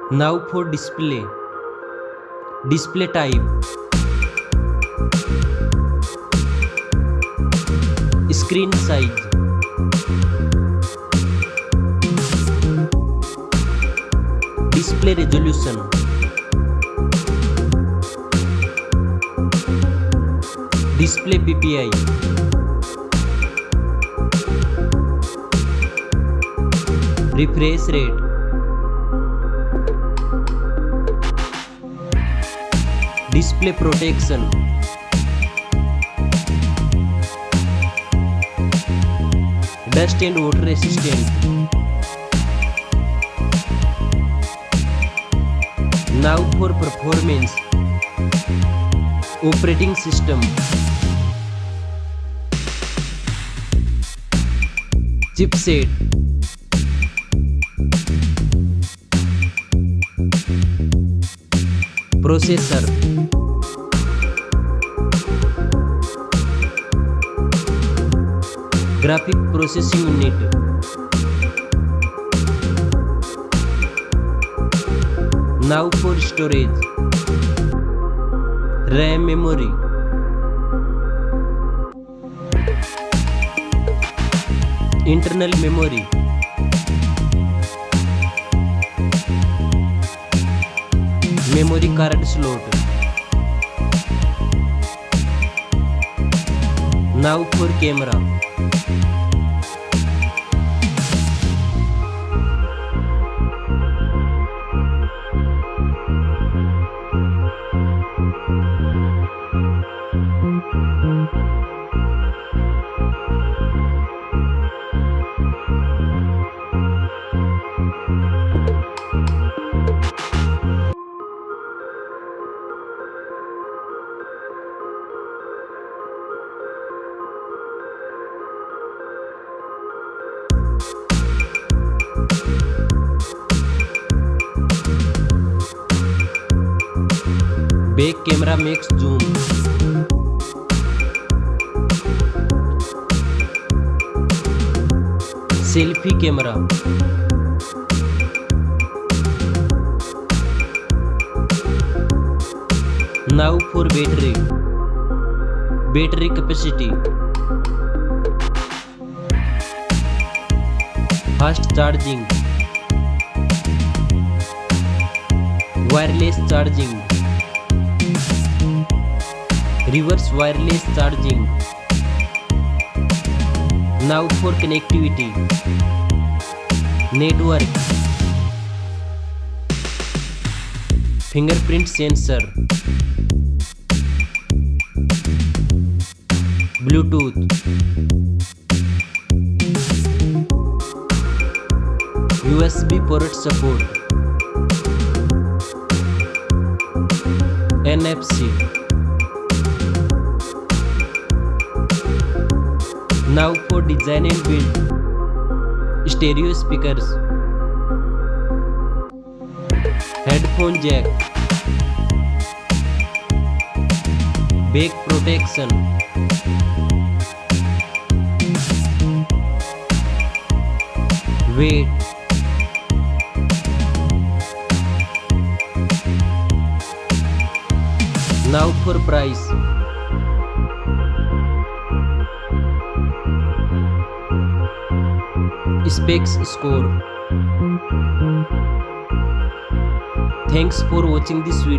Now for display. Display type. Screen size. Display resolution. Display PPI. Refresh rate. Display protection. Dust and water resistant. Now for performance. Operating system. Chipset. Processor. Graphic processing unit. Now for storage. RAM memory. Internal memory. Memory card slot. Now for camera. Back camera makes zoom. Selfie camera. Now for battery. Battery capacity. Fast charging. Wireless charging. Reverse wireless charging. Now for connectivity. Network. Fingerprint sensor. Bluetooth. USB port support. NFC. Now for design and build. Stereo speakers. Headphone jack. Back protection. Weight. Now for price. Specs score. Thanks for watching this video.